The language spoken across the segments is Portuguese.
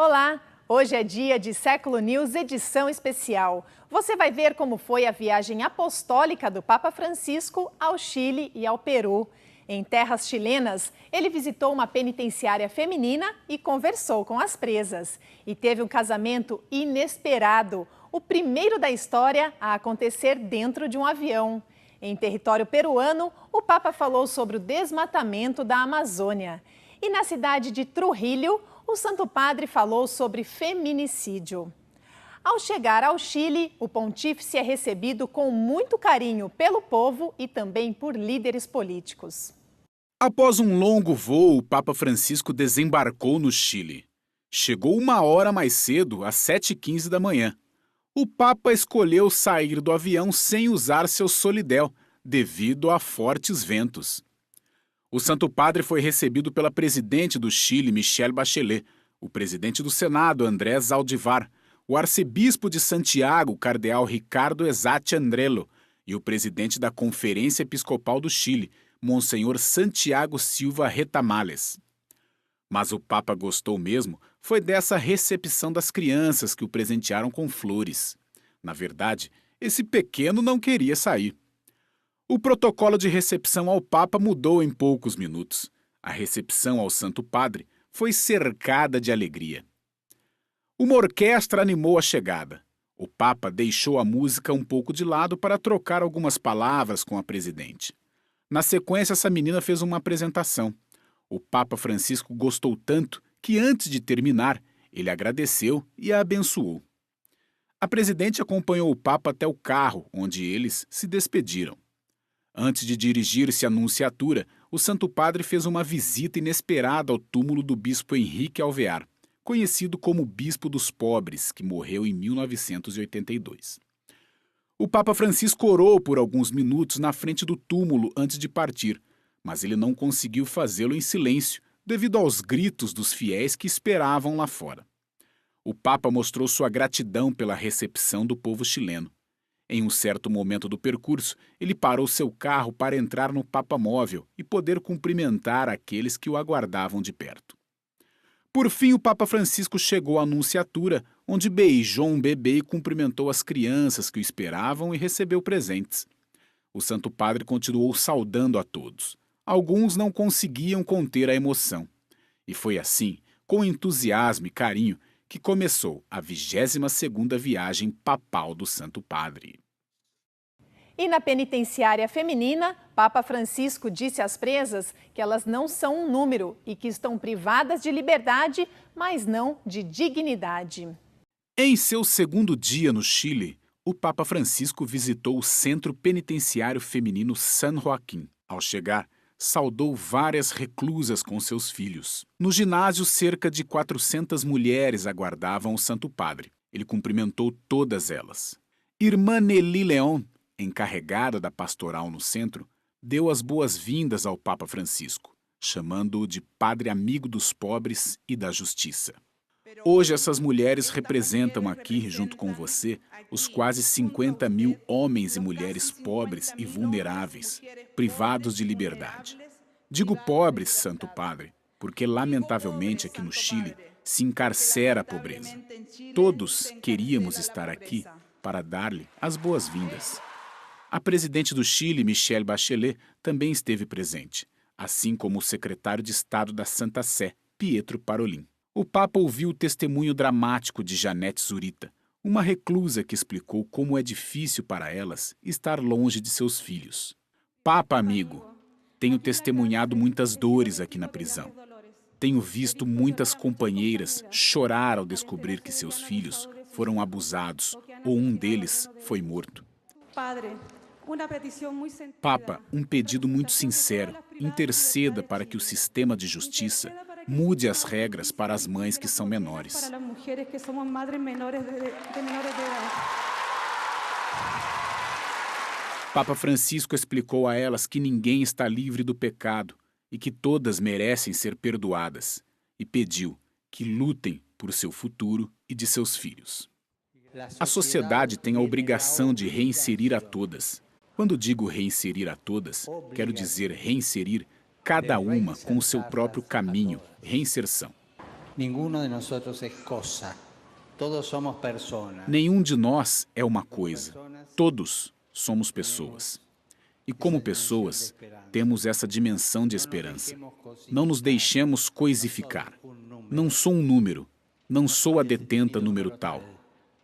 Olá! Hoje é dia de Século News, edição especial. Você vai ver como foi a viagem apostólica do Papa Francisco ao Chile e ao Peru. Em terras chilenas, ele visitou uma penitenciária feminina e conversou com as presas. E teve um casamento inesperado, o primeiro da história a acontecer dentro de um avião. Em território peruano, o Papa falou sobre o desmatamento da Amazônia. E na cidade de Trujillo, o Santo Padre falou sobre feminicídio. Ao chegar ao Chile, o pontífice é recebido com muito carinho pelo povo e também por líderes políticos. Após um longo voo, o Papa Francisco desembarcou no Chile. Chegou 1 hora mais cedo, às 7h15 da manhã. O Papa escolheu sair do avião sem usar seu solidel, devido a fortes ventos. O Santo Padre foi recebido pela presidente do Chile, Michelle Bachelet, o presidente do Senado, Andrés Zaldivar, o arcebispo de Santiago, cardeal Ricardo Ezati Andrello, e o presidente da Conferência Episcopal do Chile, Monsenhor Santiago Silva Retamales. Mas o Papa gostou mesmo foi dessa recepção das crianças que o presentearam com flores. Na verdade, esse pequeno não queria sair. O protocolo de recepção ao Papa mudou em poucos minutos. A recepção ao Santo Padre foi cercada de alegria. Uma orquestra animou a chegada. O Papa deixou a música um pouco de lado para trocar algumas palavras com a presidente. Na sequência, essa menina fez uma apresentação. O Papa Francisco gostou tanto que, antes de terminar, ele agradeceu e a abençoou. A presidente acompanhou o Papa até o carro, onde eles se despediram. Antes de dirigir-se à nunciatura, o Santo Padre fez uma visita inesperada ao túmulo do bispo Henrique Alvear, conhecido como Bispo dos Pobres, que morreu em 1982. O Papa Francisco orou por alguns minutos na frente do túmulo antes de partir, mas ele não conseguiu fazê-lo em silêncio, devido aos gritos dos fiéis que esperavam lá fora. O Papa mostrou sua gratidão pela recepção do povo chileno. Em um certo momento do percurso, ele parou seu carro para entrar no Papamóvel e poder cumprimentar aqueles que o aguardavam de perto. Por fim, o Papa Francisco chegou à nunciatura, onde beijou um bebê e cumprimentou as crianças que o esperavam e recebeu presentes. O Santo Padre continuou saudando a todos. Alguns não conseguiam conter a emoção. E foi assim, com entusiasmo e carinho, que começou a 22ª viagem papal do Santo Padre. E na penitenciária feminina, Papa Francisco disse às presas que elas não são um número e que estão privadas de liberdade, mas não de dignidade. Em seu segundo dia no Chile, o Papa Francisco visitou o Centro Penitenciário Feminino San Joaquim. Ao chegar, saudou várias reclusas com seus filhos. No ginásio, cerca de 400 mulheres aguardavam o Santo Padre. Ele cumprimentou todas elas. Irmã Nelly Leon, encarregada da pastoral no centro, deu as boas-vindas ao Papa Francisco, chamando-o de Padre amigo dos pobres e da justiça. Hoje essas mulheres representam aqui, junto com você, os quase 50.000 homens e mulheres pobres e vulneráveis, privados de liberdade. Digo pobres, Santo Padre, porque lamentavelmente aqui no Chile se encarcera a pobreza. Todos queríamos estar aqui para dar-lhe as boas-vindas. A presidente do Chile, Michelle Bachelet, também esteve presente, assim como o secretário de Estado da Santa Sé, Pietro Parolin. O Papa ouviu o testemunho dramático de Janete Zurita, uma reclusa que explicou como é difícil para elas estar longe de seus filhos. Papa amigo, tenho testemunhado muitas dores aqui na prisão. Tenho visto muitas companheiras chorar ao descobrir que seus filhos foram abusados ou um deles foi morto. Papa, um pedido muito sincero, interceda para que o sistema de justiça mude as regras para as mães que são menores. Papa Francisco explicou a elas que ninguém está livre do pecado e que todas merecem ser perdoadas, e pediu que lutem por seu futuro e de seus filhos. A sociedade tem a obrigação de reinserir a todas. Quando digo reinserir a todas, quero dizer reinserir cada uma com o seu próprio caminho, reinserção. Ninguno de nosotros es cosa. Todos somos personas. Nenhum de nós é uma coisa. Todos somos pessoas. E como pessoas, temos essa dimensão de esperança. Não nos deixemos coisificar. Não sou um número. Não sou a detenta número tal.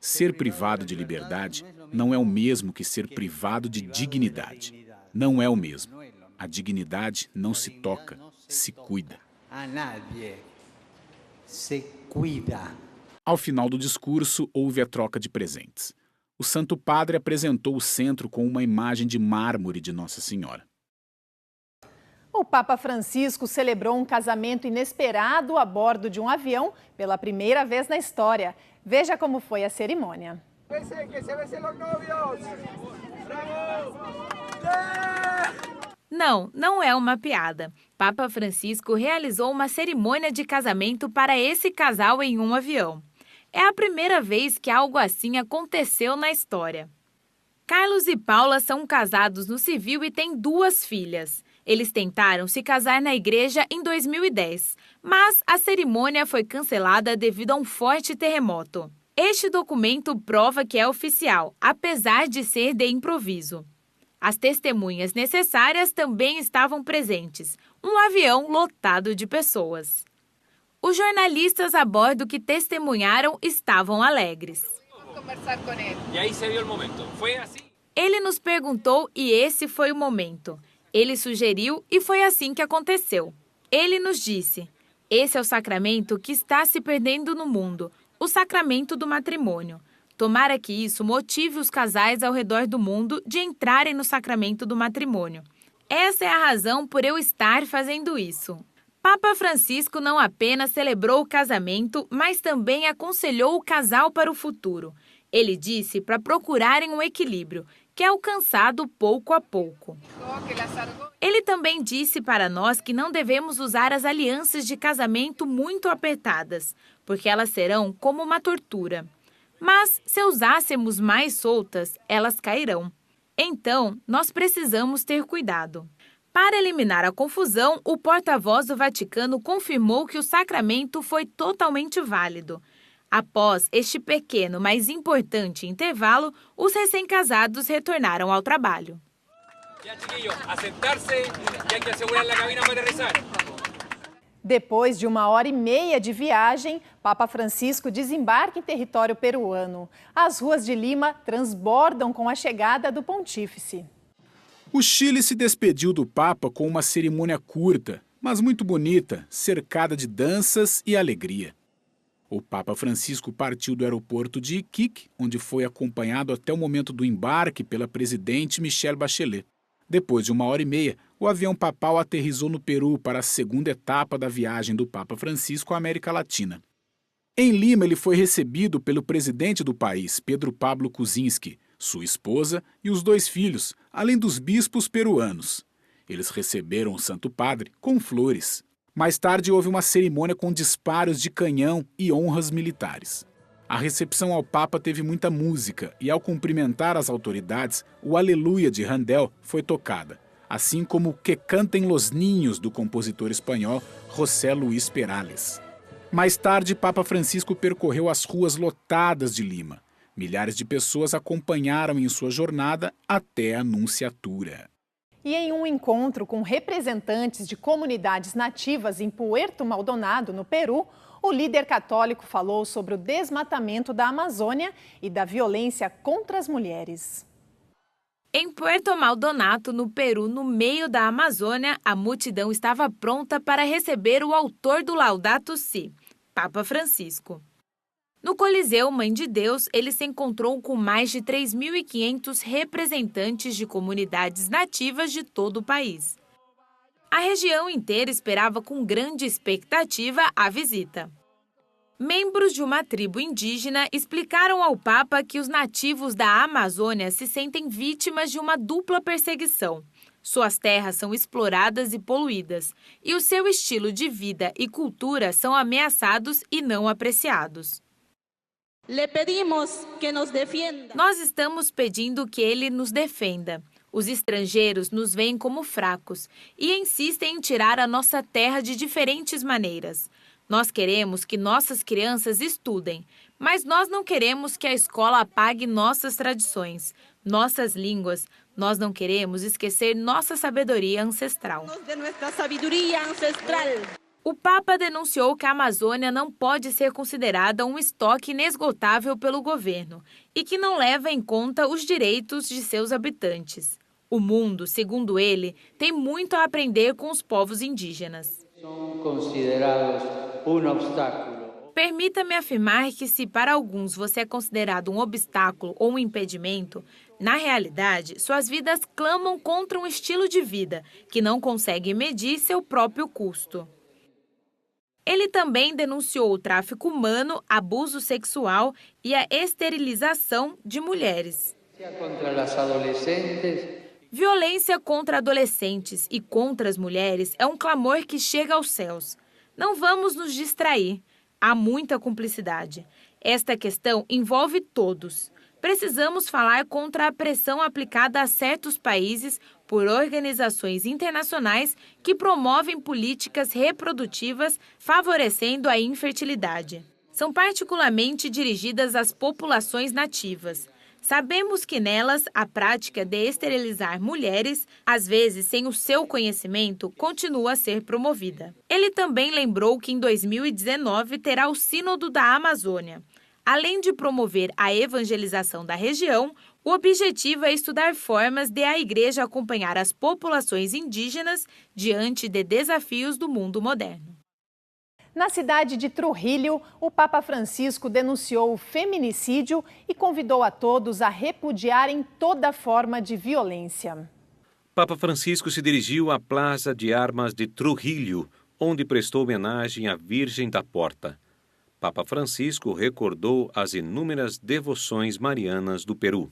Ser privado de liberdade não é o mesmo que ser privado de dignidade. Não é o mesmo. A dignidade não se toca, se cuida. A nadie se cuida. Ao final do discurso, houve a troca de presentes. O Santo Padre apresentou o centro com uma imagem de mármore de Nossa Senhora. O Papa Francisco celebrou um casamento inesperado a bordo de um avião pela primeira vez na história. Veja como foi a cerimônia. Não é uma piada. Papa Francisco realizou uma cerimônia de casamento para esse casal em um avião. É a primeira vez que algo assim aconteceu na história. Carlos e Paula são casados no civil e têm 2 filhas. Eles tentaram se casar na igreja em 2010, mas a cerimônia foi cancelada devido a um forte terremoto. Este documento prova que é oficial, apesar de ser de improviso. As testemunhas necessárias também estavam presentes, um avião lotado de pessoas. Os jornalistas a bordo que testemunharam estavam alegres. Ele nos perguntou e esse foi o momento. Ele sugeriu e foi assim que aconteceu. Ele nos disse: esse é o sacramento que está se perdendo no mundo, o sacramento do matrimônio. Tomara que isso motive os casais ao redor do mundo de entrarem no sacramento do matrimônio. Essa é a razão por eu estar fazendo isso. Papa Francisco não apenas celebrou o casamento, mas também aconselhou o casal para o futuro. Ele disse para procurarem um equilíbrio, que é alcançado pouco a pouco. Ele também disse para nós que não devemos usar as alianças de casamento muito apertadas, porque elas serão como uma tortura. Mas, se usássemos mais soltas, elas cairão. Então, nós precisamos ter cuidado. Para eliminar a confusão, o porta-voz do Vaticano confirmou que o sacramento foi totalmente válido. Após este pequeno, mas importante intervalo, os recém-casados retornaram ao trabalho. Depois de 1h30 de viagem, Papa Francisco desembarca em território peruano. As ruas de Lima transbordam com a chegada do pontífice. O Chile se despediu do Papa com uma cerimônia curta, mas muito bonita, cercada de danças e alegria. O Papa Francisco partiu do aeroporto de Iquique, onde foi acompanhado até o momento do embarque pela presidente Michelle Bachelet. Depois de 1h30, o avião papal aterrissou no Peru para a segunda etapa da viagem do Papa Francisco à América Latina. Em Lima, ele foi recebido pelo presidente do país, Pedro Pablo Kuczynski, sua esposa e os 2 filhos, além dos bispos peruanos. Eles receberam o Santo Padre com flores. Mais tarde, houve uma cerimônia com disparos de canhão e honras militares. A recepção ao Papa teve muita música e, ao cumprimentar as autoridades, o Aleluia de Handel foi tocada, assim como Que Cantem los Niños, do compositor espanhol José Luis Perales. Mais tarde, Papa Francisco percorreu as ruas lotadas de Lima. Milhares de pessoas acompanharam em sua jornada até a Nunciatura. E em um encontro com representantes de comunidades nativas em Puerto Maldonado, no Peru, o líder católico falou sobre o desmatamento da Amazônia e da violência contra as mulheres. Em Puerto Maldonado, no Peru, no meio da Amazônia, a multidão estava pronta para receber o autor do Laudato Si, Papa Francisco. No Coliseu Mãe de Deus, ele se encontrou com mais de 3.500 representantes de comunidades nativas de todo o país. A região inteira esperava com grande expectativa a visita. Membros de uma tribo indígena explicaram ao Papa que os nativos da Amazônia se sentem vítimas de uma dupla perseguição. Suas terras são exploradas e poluídas, e o seu estilo de vida e cultura são ameaçados e não apreciados. Nós estamos pedindo que ele nos defenda. Os estrangeiros nos veem como fracos e insistem em tirar a nossa terra de diferentes maneiras. Nós queremos que nossas crianças estudem, mas nós não queremos que a escola apague nossas tradições, nossas línguas. Nós não queremos esquecer nossa sabedoria ancestral. O Papa denunciou que a Amazônia não pode ser considerada um estoque inesgotável pelo governo e que não leva em conta os direitos de seus habitantes. O mundo, segundo ele, tem muito a aprender com os povos indígenas. São considerados um obstáculo. Permita-me afirmar que se para alguns você é considerado um obstáculo ou um impedimento, na realidade, suas vidas clamam contra um estilo de vida que não consegue medir seu próprio custo. Ele também denunciou o tráfico humano, abuso sexual e a esterilização de mulheres. Violência contra adolescentes e contra as mulheres é um clamor que chega aos céus. Não vamos nos distrair. Há muita cumplicidade. Esta questão envolve todos. Precisamos falar contra a pressão aplicada a certos países por organizações internacionais que promovem políticas reprodutivas favorecendo a infertilidade. São particularmente dirigidas às populações nativas. Sabemos que nelas a prática de esterilizar mulheres, às vezes sem o seu conhecimento, continua a ser promovida. Ele também lembrou que em 2019 terá o Sínodo da Amazônia. Além de promover a evangelização da região, o objetivo é estudar formas de a Igreja acompanhar as populações indígenas diante de desafios do mundo moderno. Na cidade de Trujillo, o Papa Francisco denunciou o feminicídio e convidou a todos a repudiarem toda forma de violência. Papa Francisco se dirigiu à Plaza de Armas de Trujillo, onde prestou homenagem à Virgem da Porta. Papa Francisco recordou as inúmeras devoções marianas do Peru.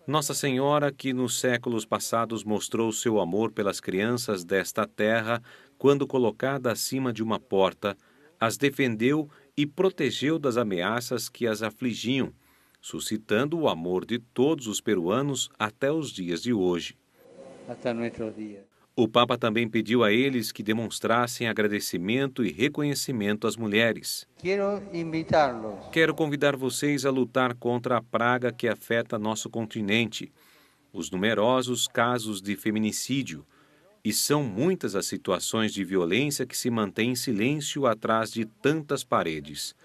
Nossa Senhora, que nos séculos passados mostrou seu amor pelas crianças desta terra, quando colocada acima de uma porta, as defendeu e protegeu das ameaças que as afligiam, suscitando o amor de todos os peruanos até os dias de hoje. O Papa também pediu a eles que demonstrassem agradecimento e reconhecimento às mulheres. Quero convidar vocês a lutar contra a praga que afeta nosso continente, os numerosos casos de feminicídio, e são muitas as situações de violência que se mantêm em silêncio atrás de tantas paredes.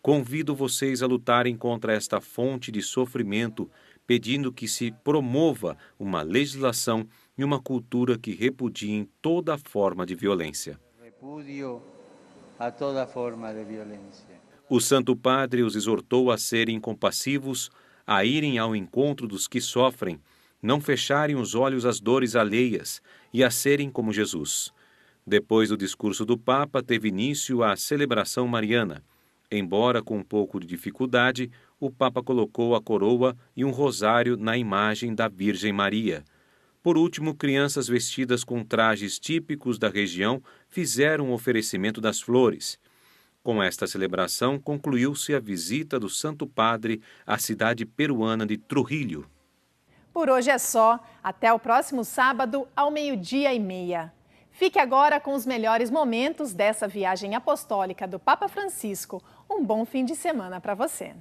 Convido vocês a lutarem contra esta fonte de sofrimento, pedindo que se promova uma legislação e uma cultura que repudiem toda forma de violência. O Santo Padre os exortou a serem compassivos, a irem ao encontro dos que sofrem, não fecharem os olhos às dores alheias e a serem como Jesus. Depois do discurso do Papa, teve início a celebração mariana. Embora com um pouco de dificuldade, o Papa colocou a coroa e um rosário na imagem da Virgem Maria. Por último, crianças vestidas com trajes típicos da região fizeram o oferecimento das flores. Com esta celebração, concluiu-se a visita do Santo Padre à cidade peruana de Trujillo. Por hoje é só. Até o próximo sábado, ao 12:30. Fique agora com os melhores momentos dessa viagem apostólica do Papa Francisco. Um bom fim de semana para você.